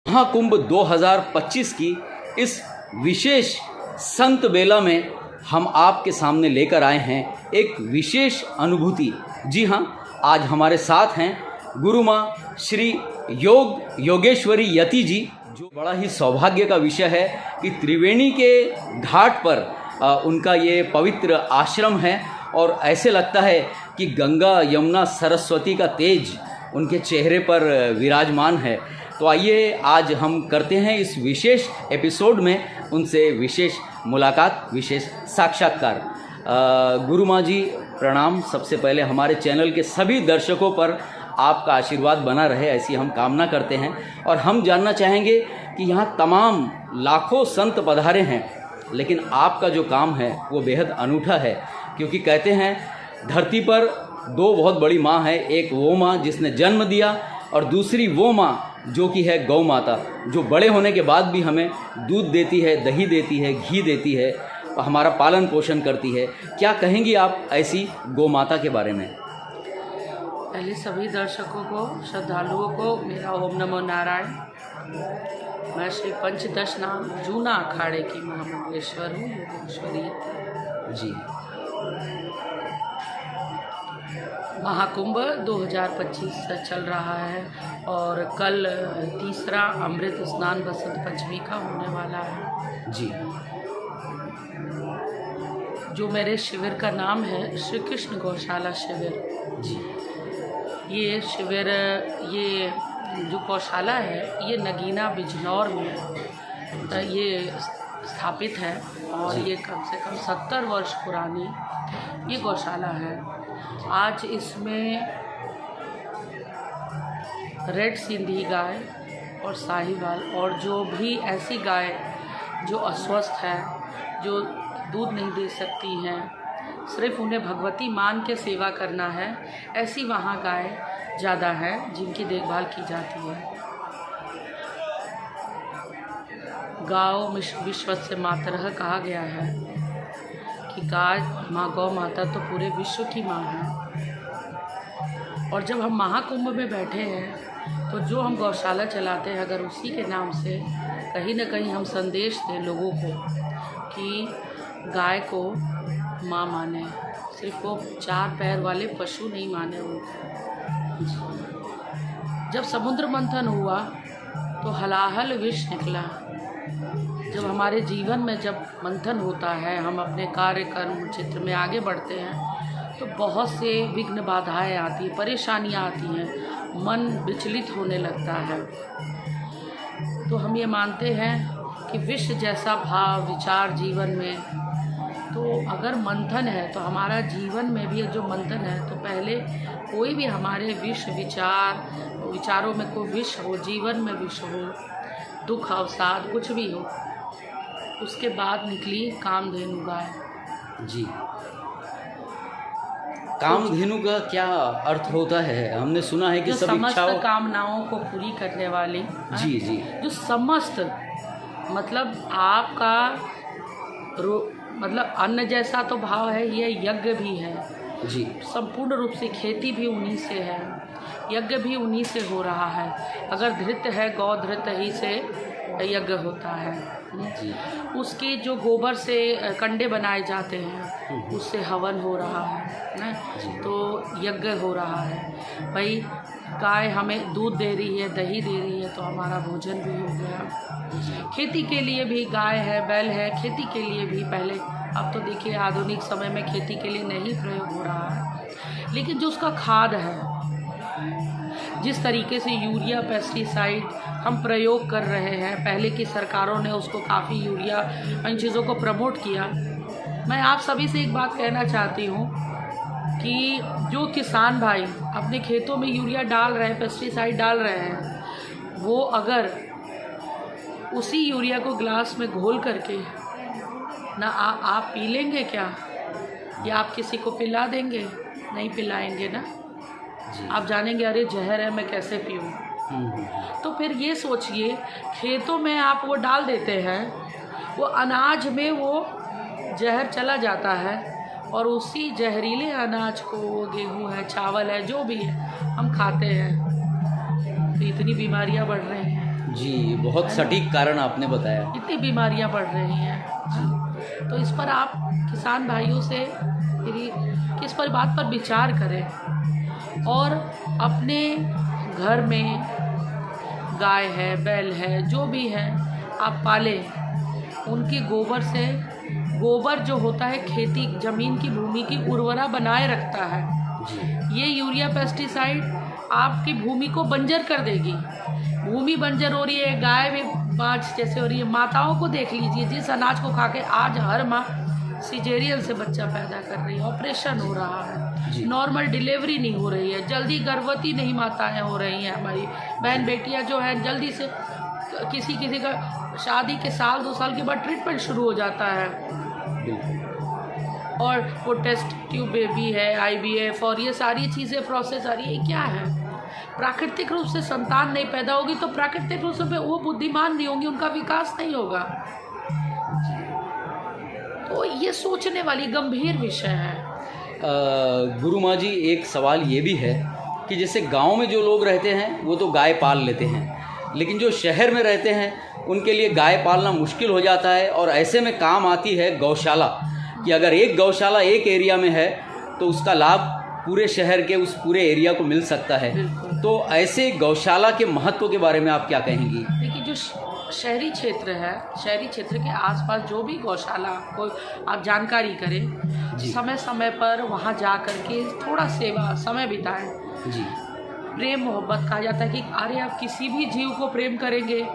महाकुंभ 2025 की इस विशेष संत बेला में हम आपके सामने लेकर आए हैं एक विशेष अनुभूति। जी हाँ, आज हमारे साथ हैं गुरु माँ श्री योगेश्वरी यति जी। जो बड़ा ही सौभाग्य का विषय है कि त्रिवेणी के घाट पर उनका ये पवित्र आश्रम है और ऐसे लगता है कि गंगा यमुना सरस्वती का तेज उनके चेहरे पर विराजमान है। तो आइए आज हम करते हैं इस विशेष एपिसोड में उनसे विशेष मुलाकात, विशेष साक्षात्कार। गुरु माँ जी प्रणाम। सबसे पहले हमारे चैनल के सभी दर्शकों पर आपका आशीर्वाद बना रहे, ऐसी हम कामना करते हैं। और हम जानना चाहेंगे कि यहाँ तमाम लाखों संत पधारे हैं, लेकिन आपका जो काम है वो बेहद अनूठा है। क्योंकि कहते हैं धरती पर दो बहुत बड़ी माँ है, एक वो माँ जिसने जन्म दिया और दूसरी वो माँ जो कि है गौ माता, जो बड़े होने के बाद भी हमें दूध देती है, दही देती है, घी देती है, हमारा पालन पोषण करती है। क्या कहेंगी आप ऐसी गौ माता के बारे में? पहले सभी दर्शकों को, श्रद्धालुओं को मेरा ओम नमो नारायण। मैं श्री पंचदश नाम जूना अखाड़े की महामंगलेश्वर हूँ, योगेश्वरी जी। महाकुंभ 2025 से चल रहा है और कल तीसरा अमृत स्नान बसंत पंचमी का होने वाला है जी। जो मेरे शिविर का नाम है श्री कृष्ण गौशाला शिविर जी। ये शिविर, ये जो गौशाला है ये नगीना बिजनौर में ये स्थापित है और ये कम से कम 70 वर्ष पुरानी ये गौशाला है। आज इसमें रेड सिंधी गाय और साहिवाल और जो भी ऐसी गाय जो अस्वस्थ है, जो दूध नहीं दे सकती हैं, सिर्फ उन्हें भगवती मान के सेवा करना है, ऐसी वहाँ गाय ज़्यादा है जिनकी देखभाल की जाती है। गाँव विश्वस्य मातरः कहा गया है कि गाय माँ गौ माता तो पूरे विश्व की माँ है। और जब हम महाकुंभ में बैठे हैं तो जो हम गौशाला चलाते हैं, अगर उसी के नाम से कहीं न कहीं हम संदेश दें लोगों को कि गाय को माँ माने, सिर्फ वो 4 पैर वाले पशु नहीं माने उनको। जब समुद्र मंथन हुआ तो हलाहल विष निकला। जब हमारे जीवन में जब मंथन होता है, हम अपने कार्य कर्म क्षेत्र में आगे बढ़ते हैं तो बहुत से विघ्न बाधाएं आती हैं, परेशानियां आती हैं, मन विचलित होने लगता है। तो हम ये मानते हैं कि विष जैसा भाव विचार जीवन में, तो अगर मंथन है तो हमारा जीवन में भी जो मंथन है, तो पहले कोई भी हमारे विचारों में कोई विष हो, जीवन में विष हो, दुख अवसाद कुछ भी हो, उसके बाद निकली कामधेनु गाय। जी। कामधेनु का क्या अर्थ होता है? हमने सुना है कि सब इच्छाओं, कामनाओं को पूरी करने वाली। जी जी। जो समस्त मतलब आपका मतलब अन्न जैसा तो भाव है, ये यज्ञ भी है जी। संपूर्ण रूप से खेती भी उन्हीं से है, यज्ञ भी उन्हीं से हो रहा है। अगर धृत है, गौ धृत ही से यज्ञ होता है जी। उसके जो गोबर से कंडे बनाए जाते हैं उससे हवन हो रहा है ना, तो यज्ञ हो रहा है। भाई गाय हमें दूध दे रही है, दही दे रही है, तो हमारा भोजन भी हो गया। खेती के लिए भी गाय है, बैल है, खेती के लिए भी पहले, अब तो देखिए आधुनिक समय में खेती के लिए नहीं प्रयोग हो रहा है, लेकिन जो उसका खाद है, जिस तरीके से यूरिया पेस्टिसाइड हम प्रयोग कर रहे हैं, पहले की सरकारों ने उसको काफ़ी यूरिया इन चीज़ों को प्रमोट किया। मैं आप सभी से एक बात कहना चाहती हूँ कि जो किसान भाई अपने खेतों में यूरिया डाल रहे हैं, पेस्टिसाइड डाल रहे हैं, वो अगर उसी यूरिया को ग्लास में घोल करके ना आप पी लेंगे क्या, या आप किसी को पिला देंगे? नहीं पिलाएंगे ना। आप जानेंगे अरे जहर है, मैं कैसे पीऊँ। तो फिर ये सोचिए, खेतों में आप वो डाल देते हैं, वो अनाज में वो जहर चला जाता है और उसी जहरीले अनाज को, वो गेहूँ है, चावल है, जो भी है, हम खाते हैं, तो इतनी बीमारियां बढ़ रही हैं। जी, बहुत सटीक कारण आपने बताया। इतनी बीमारियां बढ़ रही हैं। तो इस पर आप किसान भाइयों से मेरी कि इस पर बात पर विचार करें और अपने घर में गाय है, बैल है, जो भी है आप पालें। उनके गोबर से, गोबर जो होता है खेती ज़मीन की, भूमि की उर्वरा बनाए रखता है। जी, ये यूरिया पेस्टिसाइड आपकी भूमि को बंजर कर देगी। भूमि बंजर हो रही है, गाय भी बाँझ जैसे हो रही है। माताओं को देख लीजिए, जिस अनाज को खा के आज हर माँ सिजेरियन से बच्चा पैदा कर रही है, ऑपरेशन हो रहा जी। है, नॉर्मल डिलीवरी नहीं हो रही है, जल्दी गर्भवती नहीं माताएं हो रही हैं। हमारी बहन बेटियां जो हैं जल्दी से किसी का शादी के साल 2 साल के बाद ट्रीटमेंट शुरू हो जाता है। बिल्कुल। और वो टेस्ट ट्यूब बेबी है, IVF और ये सारी चीज़ें प्रोसेस आ रही है। ये क्या है? प्राकृतिक रूप से संतान नहीं पैदा होगी तो प्राकृतिक रूप से वो बुद्धिमान नहीं होंगी, उनका विकास नहीं होगा। तो ये सोचने वाली गंभीर विषय है। गुरु माँ जी, एक सवाल ये भी है कि जैसे गांव में जो लोग रहते हैं वो तो गाय पाल लेते हैं, लेकिन जो शहर में रहते हैं उनके लिए गाय पालना मुश्किल हो जाता है। और ऐसे में काम आती है गौशाला, कि अगर एक गौशाला एक एरिया में है तो उसका लाभ पूरे शहर के उस पूरे एरिया को मिल सकता है। तो ऐसे गौशाला के महत्व के बारे में आप क्या कहेंगी? देखिए, जो शहरी क्षेत्र है, शहरी क्षेत्र के आसपास जो भी गौशाला को आप जानकारी करें, समय समय पर वहाँ जा कर के थोड़ा सेवा समय बिताएं। जी, प्रेम मोहब्बत कहा जाता है कि अरे आप किसी भी जीव को प्रेम करेंगे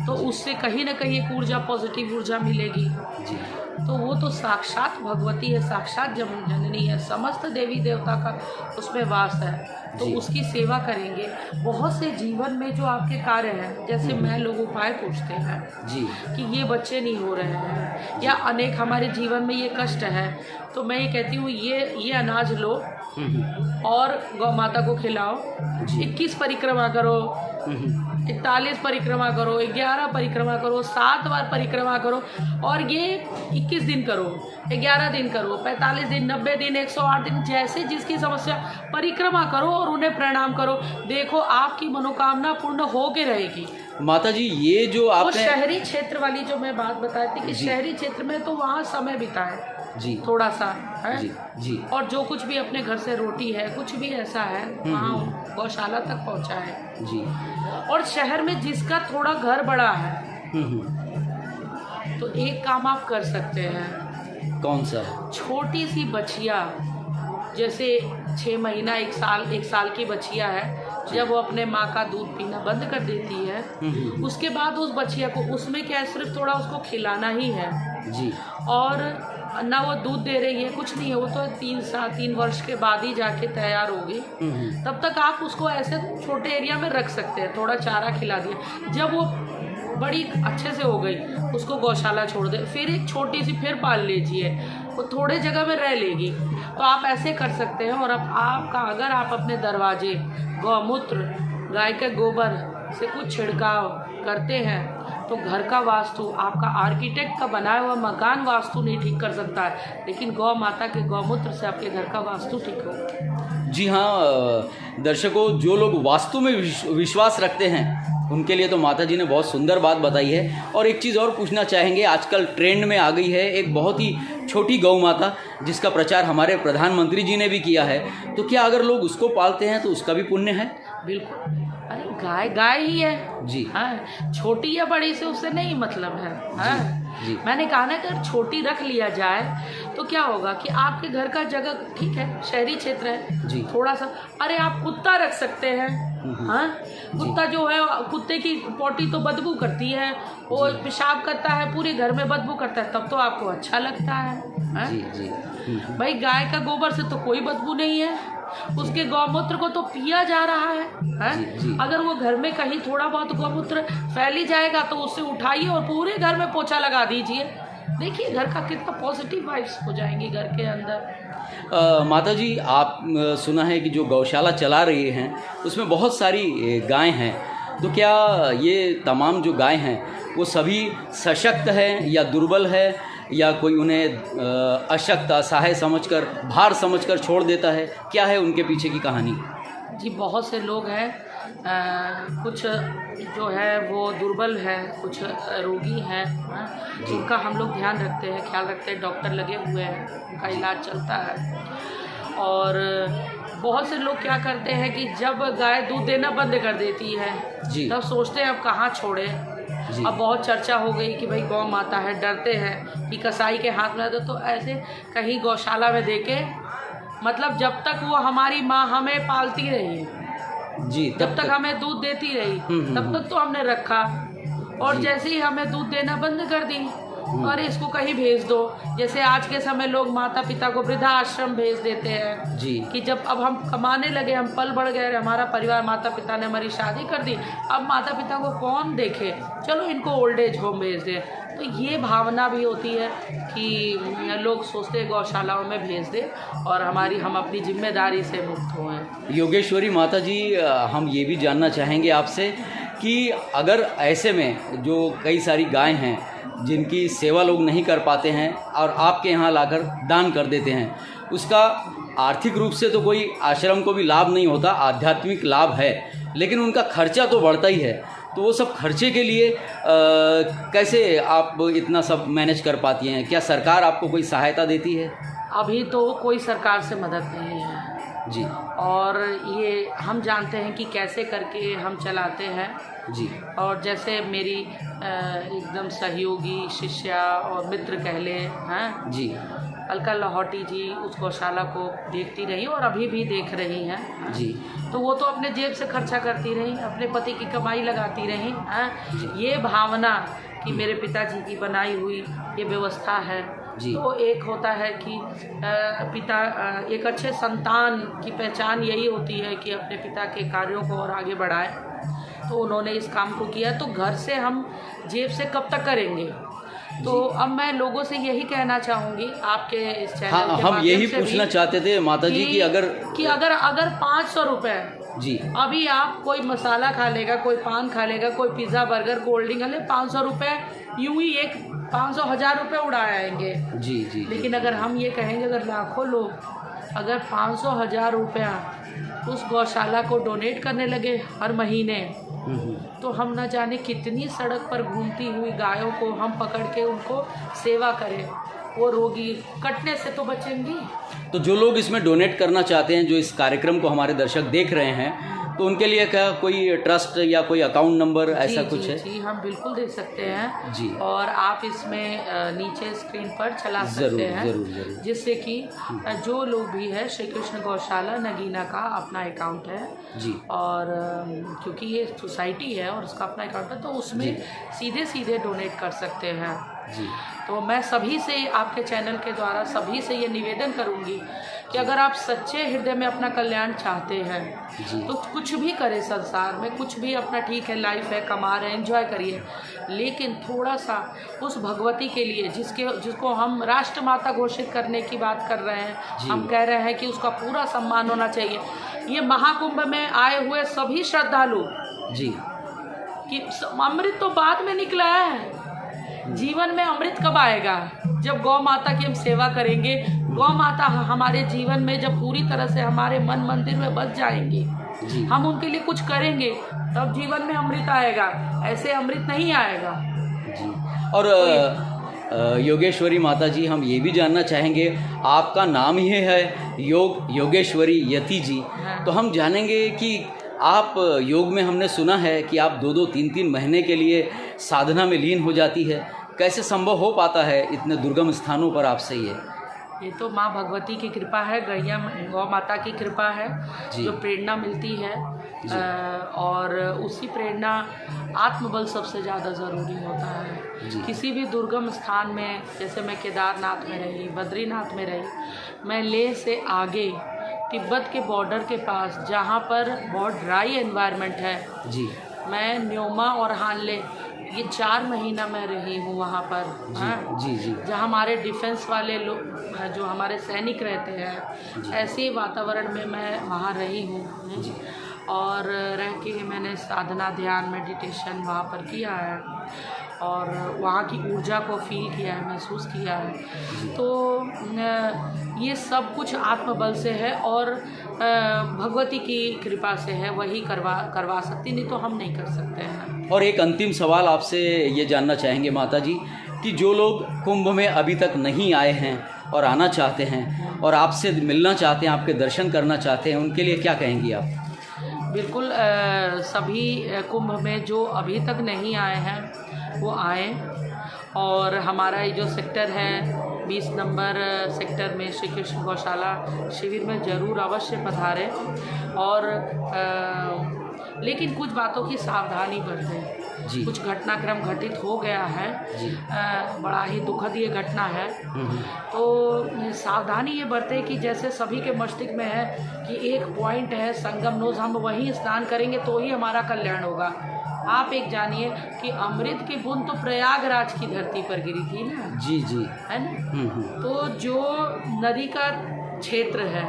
तो उससे कहीं ना कहीं एक ऊर्जा, पॉजिटिव ऊर्जा मिलेगी। जी, तो वो तो साक्षात भगवती है, साक्षात जननी है, समस्त देवी देवता का उसमें वास है। तो जी। उसकी सेवा करेंगे। बहुत से जीवन में जो आपके कार्य हैं, जैसे मैं लोग उपाय पूछते हैं जी, कि ये बच्चे नहीं हो रहे हैं या अनेक हमारे जीवन में ये कष्ट है, तो मैं ये कहती हूँ ये अनाज लो और गौ माता को खिलाओ। 21 परिक्रमा करो, 41 परिक्रमा करो, 11 परिक्रमा करो, 7 बार परिक्रमा करो और ये 21 दिन करो, 11 दिन करो, 45 दिन, 90 दिन, 108 दिन, जैसे जिसकी समस्या परिक्रमा करो और उन्हें प्रणाम करो। देखो आपकी मनोकामना पूर्ण हो के रहेगी। माता जी, ये जो वो आपने शहरी क्षेत्र वाली जो मैं बात बताई थी कि शहरी क्षेत्र में तो वहाँ समय बिताए जी, थोड़ा सा है। जी, जी, और जो कुछ भी अपने घर से रोटी है, कुछ भी ऐसा है, वहाँ गौशाला तक पहुँचाए। जी, और शहर में जिसका थोड़ा घर बड़ा है तो एक काम आप कर सकते हैं। कौन सा? छोटी सी बछिया, जैसे 6 महीना, 1 साल की बछिया है, जब वो अपने माँ का दूध पीना बंद कर देती है, उसके बाद उस बछिया को, उसमें क्या है, सिर्फ थोड़ा उसको खिलाना ही है जी, और ना वो दूध दे रही है, कुछ नहीं है। वो तो 3 वर्ष के बाद ही जाके तैयार होगी। तब तक आप उसको ऐसे छोटे एरिया में रख सकते हैं, थोड़ा चारा खिला दिया। जब वो बड़ी अच्छे से हो गई, उसको गौशाला छोड़ दे, फिर एक छोटी सी फिर पाल लीजिए, वो थोड़े जगह में रह लेगी। तो आप ऐसे कर सकते हैं। और अब आपका, अगर आप अपने दरवाजे गौमूत्र, गाय के गोबर से कुछ छिड़काव करते हैं तो घर का वास्तु, आपका आर्किटेक्ट का बनाया हुआ मकान वास्तु नहीं ठीक कर सकता है, लेकिन गौ माता के गौमूत्र से आपके घर का वास्तु ठीक हो। जी हाँ दर्शकों, जो लोग वास्तु में विश्वास रखते हैं उनके लिए तो माता जी ने बहुत सुंदर बात बताई है। और एक चीज़ और पूछना चाहेंगे, आजकल ट्रेंड में आ गई है एक बहुत ही छोटी गौ माता, जिसका प्रचार हमारे प्रधानमंत्री जी ने भी किया है। तो क्या अगर लोग उसको पालते हैं तो उसका भी पुण्य है? बिल्कुल। अरे गाय ही है जी, हाँ, छोटी या बड़ी से उससे नहीं मतलब है हाँ? जी, मैंने कहा ना, अगर छोटी रख लिया जाए तो क्या होगा कि आपके घर का जगह ठीक है, शहरी क्षेत्र है जी, थोड़ा सा, अरे आप कुत्ता रख सकते हैं हाँ। कुत्ता जो है, कुत्ते की पोटी तो बदबू करती है, वो पेशाब करता है, पूरे घर में बदबू करता है, तब तो आपको अच्छा लगता है हाँ? जी, जी, भाई गाय का गोबर से तो कोई बदबू नहीं है, उसके गौमूत्र को तो पिया जा रहा है जी। अगर वो घर में कहीं थोड़ा बहुत गौमूत्र फैली जाएगा तो उससे उठाइए और पूरे घर में पोछा लगा दीजिए। देखिए घर का कितना पॉजिटिव वाइब्स हो जाएंगी घर के अंदर। माता जी, आप सुना है कि जो गौशाला चला रही हैं उसमें बहुत सारी गायें हैं, तो क्या ये तमाम जो गायें हैं वो सभी सशक्त हैं या दुर्बल है, या कोई उन्हें अशक्त, असहाय समझकर, भार समझकर छोड़ देता है? क्या है उनके पीछे की कहानी? जी बहुत से लोग हैं कुछ जो है वो दुर्बल है, कुछ रोगी हैं, जिनका हम लोग ध्यान रखते हैं, ख्याल रखते हैं, डॉक्टर लगे हुए हैं, उनका इलाज चलता है। और बहुत से लोग क्या करते हैं कि जब गाय दूध देना बंद कर देती है जी। तब सोचते हैं अब कहाँ छोड़े। जी। अब बहुत चर्चा हो गई कि भाई गौ माता है, डरते हैं कि कसाई के हाथ में आता, तो ऐसे कहीं गौशाला में देके, मतलब जब तक वो हमारी माँ हमें पालती रही, जी, जब तक हमें दूध देती रही, तब तक तो हमने रखा। और जैसे ही हमें दूध देना बंद कर दी, अरे इसको कहीं भेज दो। जैसे आज के समय लोग माता पिता को वृद्धाश्रम भेज देते हैं जी। कि जब अब हम कमाने लगे, हम पल बढ़ गए, हमारा परिवार, माता पिता ने हमारी शादी कर दी, अब माता पिता को कौन देखे, चलो इनको ओल्ड एज होम भेज दें। तो ये भावना भी होती है कि लोग सोचते हैं गौशालाओं में भेज दें और हम अपनी जिम्मेदारी से मुक्त हों। योगेश्वरी माता जी, हम ये भी जानना चाहेंगे आपसे कि अगर ऐसे में जो कई सारी गाय हैं जिनकी सेवा लोग नहीं कर पाते हैं और आपके यहाँ लाकर दान कर देते हैं, उसका आर्थिक रूप से तो कोई आश्रम को भी लाभ नहीं होता, आध्यात्मिक लाभ है, लेकिन उनका खर्चा तो बढ़ता ही है। तो वो सब खर्चे के लिए कैसे आप इतना सब मैनेज कर पाती हैं? क्या सरकार आपको कोई सहायता देती है? अभी तो कोई सरकार से मदद नहीं है जी। और ये हम जानते हैं कि कैसे करके हम चलाते हैं जी। और जैसे मेरी एकदम सहयोगी शिष्या और मित्र कह ले हैं जी। अलका लाहौटी जी उस गौशाला को देखती रही और अभी भी देख रही हैं जी। तो वो तो अपने जेब से खर्चा करती रही, अपने पति की कमाई लगाती रही हैं। ये भावना कि मेरे पिताजी की बनाई हुई ये व्यवस्था है। जी। तो एक होता है कि पिता, एक अच्छे संतान की पहचान यही होती है कि अपने पिता के कार्यों को और आगे बढ़ाए। तो उन्होंने इस काम को किया, तो घर से हम जेब से कब तक करेंगे। तो अब मैं लोगों से यही कहना चाहूँगी आपके इस चैनल के हम माध्यम यही से पूछना भी चाहते थे माता जी कि अगर 500 रुपये जी, अभी आप कोई मसाला खा लेगा, कोई पान खा लेगा, कोई पिज़्ज़ा बर्गर कोल्ड ड्रिंक खा ले, 500 रुपये यूं ही एक 500,000 रुपये उड़ा आएंगे। जी। जी। लेकिन अगर हम ये कहेंगे, अगर लाखों लोग अगर 500,000 रुपया उस गौशाला को डोनेट करने लगे हर महीने, तो हम न जाने कितनी सड़क पर घूमती हुई गायों को हम पकड़ के उनको सेवा करें, वो रोगी कटने से तो बचेंगी। तो जो लोग इसमें डोनेट करना चाहते हैं, जो इस कार्यक्रम को हमारे दर्शक देख रहे हैं, तो उनके लिए क्या कोई ट्रस्ट या कोई अकाउंट नंबर ऐसा कुछ है? जी, हम बिल्कुल दे सकते हैं जी। और आप इसमें नीचे स्क्रीन पर चला सकते हैं, जरूर। जिससे कि जो लोग भी है श्री कृष्ण गौशाला नगीना का अपना अकाउंट है जी। और क्योंकि ये सोसाइटी है और उसका अपना अकाउंट है, तो उसमें सीधे डोनेट कर सकते हैं। जी। तो मैं सभी से, आपके चैनल के द्वारा सभी से ये निवेदन करूंगी कि अगर आप सच्चे हृदय में अपना कल्याण चाहते हैं तो कुछ भी करें संसार में, कुछ भी अपना, ठीक है लाइफ है, कमा रहे हैं, एंजॉय करिए, लेकिन थोड़ा सा उस भगवती के लिए जिसको हम राष्ट्र माता घोषित करने की बात कर रहे हैं, हम कह रहे हैं कि उसका पूरा सम्मान होना चाहिए। ये महाकुंभ में आए हुए सभी श्रद्धालु जी, कि अमृत तो बाद में निकला है, जीवन में अमृत कब आएगा? जब गौ माता की हम सेवा करेंगे, गौ माता हमारे जीवन में जब पूरी तरह से हमारे मन मंदिर में बस जाएंगी, हम उनके लिए कुछ करेंगे, तब जीवन में अमृत आएगा, ऐसे अमृत नहीं आएगा जी। और योगेश्वरी माता जी, हम ये भी जानना चाहेंगे, आपका नाम ही है योगेश्वरी यति जी, तो हम जानेंगे कि आप योग में, हमने सुना है कि आप 2-2, 3-3 महीने के लिए साधना में लीन हो जाती है, कैसे संभव हो पाता है इतने दुर्गम स्थानों पर आपसे? ये तो माँ भगवती की कृपा है, गौ माता की कृपा है जो प्रेरणा मिलती है। और उसी प्रेरणा, आत्मबल सबसे ज़्यादा ज़रूरी होता है। किसी भी दुर्गम स्थान में, जैसे मैं केदारनाथ में रही, बद्रीनाथ में रही, मैं लेह से आगे तिब्बत के बॉर्डर के पास, जहाँ पर बहुत ड्राई एनवायरनमेंट है जी, मैं न्योमा और हानले, ये 4 महीना मैं रही हूँ वहाँ पर। जी। जहाँ हमारे डिफेंस वाले लोग, जो हमारे सैनिक रहते हैं, ऐसे वातावरण में मैं वहाँ रही हूँ और रह के मैंने साधना, ध्यान, मेडिटेशन वहाँ पर किया है। और वहाँ की ऊर्जा को फील किया है, महसूस किया है। तो ये सब कुछ आत्मबल से है और भगवती की कृपा से है, वही करवा सकती, नहीं तो हम नहीं कर सकते हैं। और एक अंतिम सवाल आपसे ये जानना चाहेंगे माता जी कि जो लोग कुंभ में अभी तक नहीं आए हैं और आना चाहते हैं और आपसे मिलना चाहते हैं, आपके दर्शन करना चाहते हैं, उनके लिए क्या कहेंगी आप? बिल्कुल, सभी कुंभ में जो अभी तक नहीं आए हैं वो आए, और हमारा ये जो सेक्टर है 20 नंबर सेक्टर में श्री कृष्ण गौशाला शिविर में ज़रूर अवश्य पधारें। और लेकिन कुछ बातों की सावधानी बरतें। जी। कुछ घटनाक्रम घटित हो गया है, बड़ा ही दुखद ये घटना है। तो सावधानी ये बरते कि जैसे सभी के मस्तिष्क में है कि एक पॉइंट है संगम नोज, हम वहीं स्नान करेंगे तो ही हमारा कल्याण होगा। आप एक जानिए कि अमृत की बूंद तो प्रयागराज की धरती पर गिरी थी ना। जी जी, है ना। तो जो नदी का क्षेत्र है,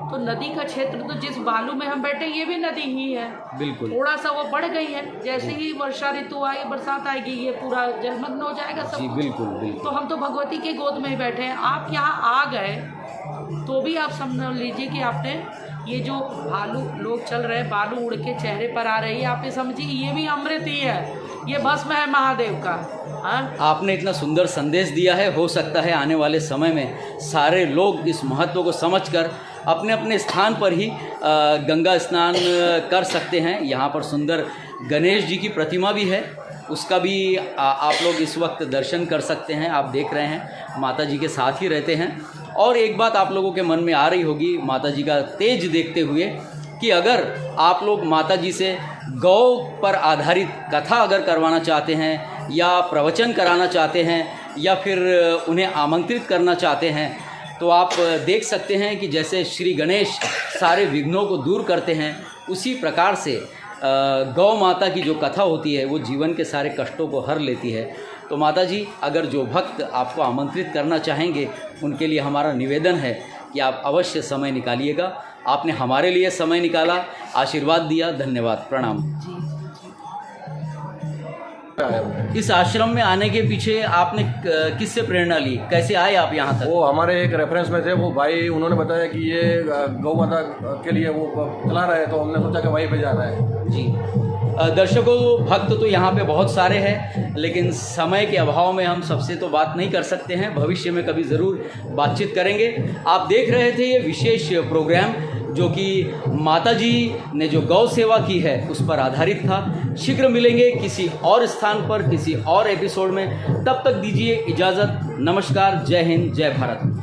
तो नदी का क्षेत्र तो जिस बालू में हम बैठे ये भी नदी ही है। बिल्कुल। थोड़ा सा वो बढ़ गई है, जैसे ही वर्षा ऋतु आई, बरसात आएगी, ये पूरा जलमग्न हो जाएगा सब जी कुछ। बिल्कुल बिल्कुल। तो हम तो भगवती के गोद में ही बैठे हैं। आप यहाँ आ गए तो भी आप समझ लीजिए कि आपने ये जो भालू लोग चल रहे हैं, बालू उड़ के चेहरे पर आ रही है, आप ये समझिए ये भी अमृत ही है, ये भस्म है महादेव का। हाँ, आपने इतना सुंदर संदेश दिया है। हो सकता है आने वाले समय में सारे लोग इस महत्व को समझकर अपने अपने स्थान पर ही गंगा स्नान कर सकते हैं। यहाँ पर सुंदर गणेश जी की प्रतिमा भी है, उसका भी आप लोग इस वक्त दर्शन कर सकते हैं। आप देख रहे हैं माता जी के साथ ही रहते हैं। और एक बात आप लोगों के मन में आ रही होगी माता जी का तेज देखते हुए कि अगर आप लोग माता जी से गौ पर आधारित कथा अगर करवाना चाहते हैं या प्रवचन कराना चाहते हैं या फिर उन्हें आमंत्रित करना चाहते हैं, तो आप देख सकते हैं कि जैसे श्री गणेश सारे विघ्नों को दूर करते हैं, उसी प्रकार से गौ माता की जो कथा होती है वो जीवन के सारे कष्टों को हर लेती है। तो माता जी, अगर जो भक्त आपको आमंत्रित करना चाहेंगे उनके लिए हमारा निवेदन है कि आप अवश्य समय निकालिएगा। आपने हमारे लिए समय निकाला, आशीर्वाद दिया, धन्यवाद, प्रणाम। इस आश्रम में आने के पीछे आपने किससे प्रेरणा ली, कैसे आए आप यहाँ तक? वो हमारे एक रेफरेंस में थे, वो भाई उन्होंने बताया कि ये गौ माता के लिए वो चला रहे हैं, तो हमने सोचा कि वहीं पे जाना है। जी दर्शकों, भक्त तो यहाँ पे बहुत सारे हैं, लेकिन समय के अभाव में हम सबसे तो बात नहीं कर सकते हैं। भविष्य में कभी ज़रूर बातचीत करेंगे। आप देख रहे थे ये विशेष प्रोग्राम जो कि माता जी ने जो गौ सेवा की है उस पर आधारित था। शीघ्र मिलेंगे किसी और स्थान पर, किसी और एपिसोड में। तब तक दीजिए इजाज़त। नमस्कार, जय हिंद, जय भारत।